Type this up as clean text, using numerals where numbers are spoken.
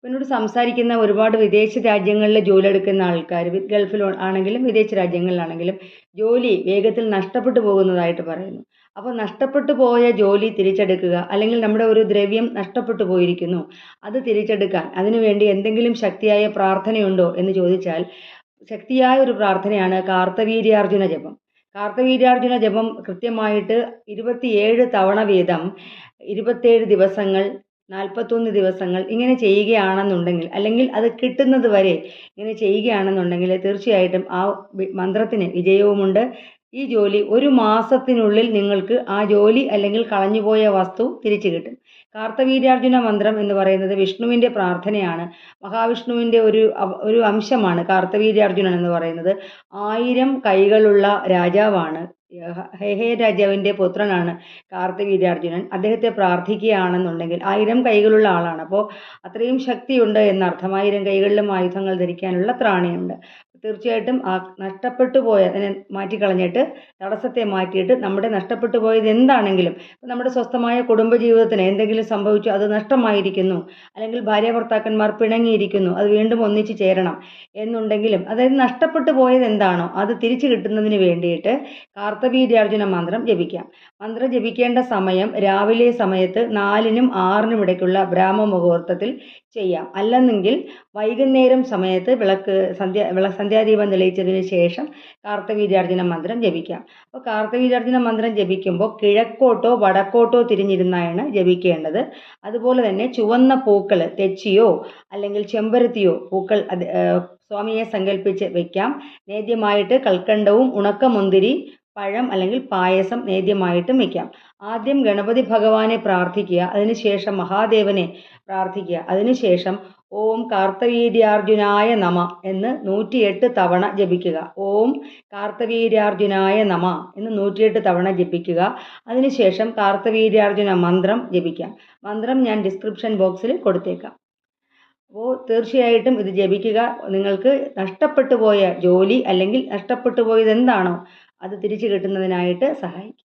എന്നോട് സംസാരിക്കുന്ന ഒരുപാട് വിദേശ രാജ്യങ്ങളിൽ ജോലി എടുക്കുന്ന ആൾക്കാർ ഗൾഫിൽ ആണെങ്കിലും വിദേശ രാജ്യങ്ങളിലാണെങ്കിലും ജോലി വേഗത്തിൽ നഷ്ടപ്പെട്ടു പോകുന്നതായിട്ട് പറയുന്നു. അപ്പോൾ നഷ്ടപ്പെട്ടു പോയ ജോലി തിരിച്ചെടുക്കുക, അല്ലെങ്കിൽ നമ്മുടെ ഒരു ദ്രവ്യം നഷ്ടപ്പെട്ടു പോയിരിക്കുന്നു, അത് തിരിച്ചെടുക്കാൻ അതിനുവേണ്ടി എന്തെങ്കിലും ശക്തിയായ പ്രാർത്ഥനയുണ്ടോ എന്ന് ചോദിച്ചാൽ, ശക്തിയായ ഒരു പ്രാർത്ഥനയാണ് കാർത്തവീര്യാർജുന ജപം. കാർത്തവീര്യാർജുന ജപം കൃത്യമായിട്ട് 27 തവണ വീതം 27 ദിവസങ്ങൾ 41 ദിവസങ്ങൾ ഇങ്ങനെ ചെയ്യുകയാണെന്നുണ്ടെങ്കിൽ, അല്ലെങ്കിൽ അത് കിട്ടുന്നത് വരെ ഇങ്ങനെ ചെയ്യുകയാണെന്നുണ്ടെങ്കിൽ തീർച്ചയായിട്ടും ആ മന്ത്രത്തിന് വിജയവുമുണ്ട്. ഈ ജോലി ഒരു മാസത്തിനുള്ളിൽ നിങ്ങൾക്ക് ആ ജോലി അല്ലെങ്കിൽ കളഞ്ഞുപോയ വസ്തു തിരിച്ചു കിട്ടും. കാർത്തവീര്യാർജുന മന്ത്രം എന്ന് പറയുന്നത് വിഷ്ണുവിൻ്റെ പ്രാർത്ഥനയാണ്. മഹാവിഷ്ണുവിൻ്റെ ഒരു അംശമാണ് കാർത്തവീര്യാർജുനൻ എന്ന് പറയുന്നത്. 1000 കൈകളുള്ള രാജാവാണ്. ഹേഹേ രാജാവിൻ്റെ പുത്രനാണ് കാർത്തവീര്യാർജുനൻ. അദ്ദേഹത്തെ പ്രാർത്ഥിക്കുകയാണെന്നുണ്ടെങ്കിൽ 1000 കൈകളുള്ള ആളാണ്. അപ്പോൾ അത്രയും ശക്തിയുണ്ട് എന്നർത്ഥം. 1000 കൈകളിലും ആയുധങ്ങൾ ധരിക്കാനുള്ള ത്രാണിയുണ്ട്. തീർച്ചയായിട്ടും ആ നഷ്ടപ്പെട്ടു പോയ അതിനെ മാറ്റിക്കളഞ്ഞിട്ട്, തടസ്സത്തെ മാറ്റിയിട്ട്, നമ്മുടെ നഷ്ടപ്പെട്ടു പോയത് എന്താണെങ്കിലും, നമ്മുടെ സ്വസ്ഥമായ കുടുംബജീവിതത്തിന് എന്തെങ്കിലും സംഭവിച്ചു, അത് നഷ്ടമായിരിക്കുന്നു, അല്ലെങ്കിൽ ഭാര്യ ഭർത്താക്കന്മാർ പിണങ്ങിയിരിക്കുന്നു, അത് വീണ്ടും ഒന്നിച്ചു ചേരണം എന്നുണ്ടെങ്കിലും, അതായത് നഷ്ടപ്പെട്ടു പോയത് എന്താണോ അത് തിരിച്ചു കിട്ടുന്നതിന് വേണ്ടിയിട്ട് കാർത്തവീര്യാർജുന മന്ത്രം ജപിക്കാം. മന്ത്രം ജപിക്കേണ്ട സമയം രാവിലെ സമയത്ത് 4-നും 6-നും ഇടയ്ക്കുള്ള ബ്രാഹ്മ മുഹൂർത്തത്തിൽ ചെയ്യാം. അല്ലെന്നെങ്കിൽ വൈകുന്നേരം സമയത്ത് സന്ധ്യാദീപം തെളിയിച്ചതിന് ശേഷം കാർത്തവീര്യാർജുന മന്ത്രം ജപിക്കാം. അപ്പോൾ കാർത്തവീര്യാർജുന മന്ത്രം ജപിക്കുമ്പോൾ കിഴക്കോട്ടോ വടക്കോട്ടോ തിരിഞ്ഞിരുന്നാണ് ജപിക്കേണ്ടത്. അതുപോലെ തന്നെ ചുവന്ന പൂക്കൾ, തെച്ചിയോ അല്ലെങ്കിൽ ചെമ്പരത്തിയോ പൂക്കൾ സ്വാമിയെ സങ്കല്പിച്ച് വയ്ക്കാം. നേദ്യമായിട്ട് കൽക്കണ്ടവും ഉണക്കമുന്തിരി, പഴം അല്ലെങ്കിൽ പായസം നേദ്യമായിട്ടും വയ്ക്കാം. ആദ്യം ഗണപതി ഭഗവാനെ പ്രാർത്ഥിക്കുക, അതിനുശേഷം മഹാദേവനെ പ്രാർത്ഥിക്കുക. അതിനുശേഷം ഓം കാർത്തവീര്യാർജുനായ നമ എന്ന് 108 തവണ ജപിക്കുക. ഓം കാർത്തവീര്യാർജുനായ നമ എന്ന് 108 തവണ ജപിക്കുക. അതിനുശേഷം കാർത്തവീര്യാർജുന മന്ത്രം ജപിക്കാം. മന്ത്രം ഞാൻ ഡിസ്ക്രിപ്ഷൻ ബോക്സിൽ കൊടുത്തേക്കാം. അപ്പോൾ തീർച്ചയായിട്ടും ഇത് ജപിക്കുക. നിങ്ങൾക്ക് നഷ്ടപ്പെട്ടു പോയ ജോലി അല്ലെങ്കിൽ നഷ്ടപ്പെട്ടു പോയത് എന്താണോ അത് തിരിച്ചു കിട്ടുന്നതിനായിട്ട് സഹായിക്കും.